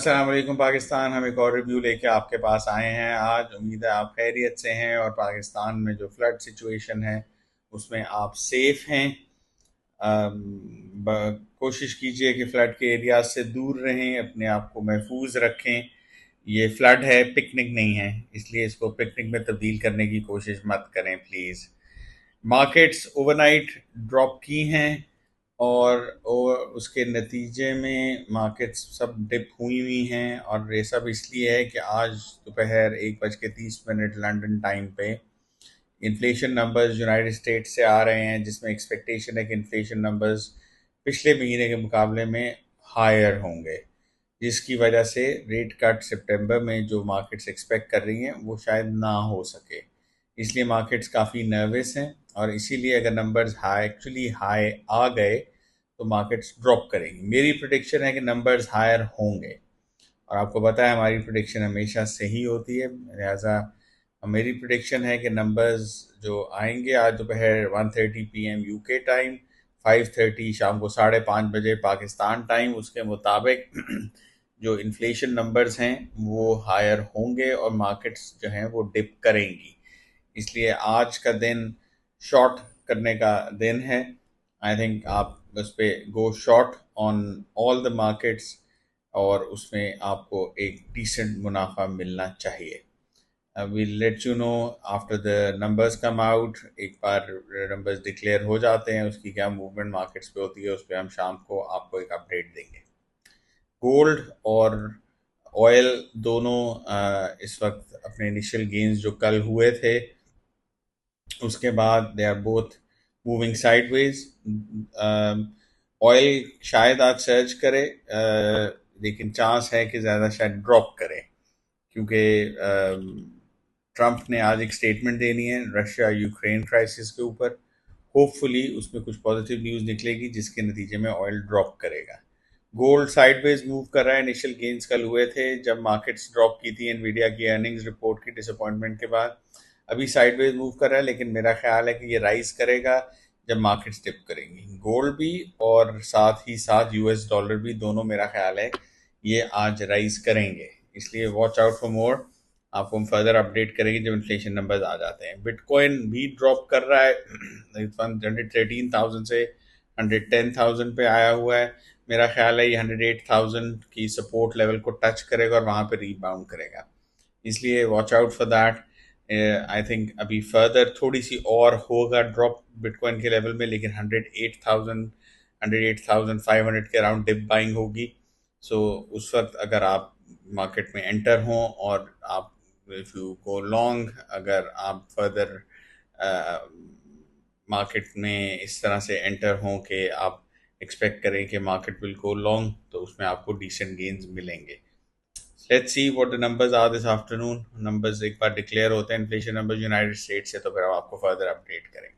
अस्सलाम वालेकुम पाकिस्तान। हम एक और रिव्यू लेके आपके पास आए हैं आज। उम्मीद है आप खैरियत से हैं और पाकिस्तान में जो फ्लड सिचुएशन है उसमें आप सेफ हैं। कोशिश कीजिए कि फ्लड के एरिया से दूर रहें, अपने आप को महफूज रखें। ये फ्लड है, पिकनिक नहीं है, इसलिए इसको पिकनिक में तब्दील करने की कोशिश मत करें प्लीज़। मार्केट्स ओवरनाइट ड्रॉप की हैं और उसके नतीजे में मार्केट्स सब डिप हुई हैं, और ये सब इसलिए है कि आज दोपहर 1:30 लंदन टाइम पे इन्फ्लेशन नंबर्स यूनाइटेड स्टेट्स से आ रहे हैं, जिसमें एक्सपेक्टेशन है कि इन्फ्लेशन नंबर्स पिछले महीने के मुकाबले में हायर होंगे, जिसकी वजह से रेट कट सितंबर में जो मार्केट्स एक्सपेक्ट कर रही हैं वो शायद ना हो सके। इसलिए मार्केट्स काफ़ी नर्वस हैं, और इसीलिए अगर नंबर्स एक्चुअली हाई आ गए तो मार्केट्स ड्रॉप करेंगी। मेरी प्रिडिक्शन है कि नंबर्स हायर होंगे, और आपको पता है हमारी प्रिडिक्शन हमेशा सही होती है, लिहाजा मेरी प्रिडिक्शन है कि नंबर्स जो आएंगे आज दोपहर 1:30 PM यूके टाइम, 5:30 शाम को 5:30 पाकिस्तान टाइम, उसके मुताबिक जो इन्फ्लेशन नंबर्स हैं वो हायर होंगे और मार्केट्स जो हैं वो डिप करेंगी। इसलिए आज का दिन शॉर्ट करने का दिन है। आई थिंक आप उस पर गो short on all the markets, और उसमें आपको एक डिसेंट मुनाफा मिलना चाहिए। Will let you know after the numbers come out. एक बार नंबर्स डिक्लेयर हो जाते हैं, उसकी क्या मूवमेंट मार्केट्स पे होती है उस पर हम शाम को आपको एक अपडेट देंगे। गोल्ड और ऑयल दोनों इस वक्त अपने इनिशियल गेन्स जो कल हुए थे उसके बाद they are both moving sideways. Oil शायद आज सर्च करे, लेकिन चांस है कि ज़्यादा शायद ड्रॉप करे, क्योंकि ट्रंप ने आज एक स्टेटमेंट देनी है रशिया यूक्रेन क्राइसिस के ऊपर। होपफुली उसमें कुछ पॉजिटिव न्यूज़ निकलेगी जिसके नतीजे में ऑयल ड्रॉप करेगा। गोल्ड साइडवेज मूव कर रहा है। इनिशियल गेन्स कल हुए थे जब मार्केट्स ड्रॉप की थी एनवीडिया की अर्निंग्स रिपोर्ट की डिसअपॉइंटमेंट के बाद। अभी साइडवेज मूव कर रहा है, लेकिन मेरा ख्याल है कि ये राइज करेगा जब मार्केट्स डिप करेंगी। गोल्ड भी और साथ ही साथ यूएस डॉलर भी, दोनों मेरा ख्याल है ये आज राइज करेंगे, इसलिए वॉच आउट फॉर मोर। आपको हम फर्दर अपडेट करेंगे जब इन्फ्लेशन नंबर्स आ जाते हैं। बिटकॉइन भी ड्रॉप कर रहा है, 113,000 से 110,000 पे आया हुआ है। मेरा ख्याल है ये 108,000 की सपोर्ट लेवल को टच करेगा और वहाँ पे रीबाउंड करेगा, इसलिए watch out for that. I think अभी फर्दर थोड़ी सी और होगा ड्रॉप बिटकॉइन के लेवल में, लेकिन 108,500 के अराउंड डिप बाइंग होगी। सो उस वक्त अगर आप मार्केट में एंटर हों और आप इफ यू गो लॉन्ग, अगर आप फर्दर मार्केट में इस तरह से एंटर हों कि आप एक्सपेक्ट करें कि मार्केट विल गो लॉन्ग, तो उसमें आपको डिसेंट गेन्स मिलेंगे। Let's see what the numbers are this afternoon. Numbers एक बार डिक्लेयर होते हैं इन्फ्लेशन नंबर्स यूनाइटेड स्टेट से, तो फिर हम आपको फर्दर अपडेट करेंगे।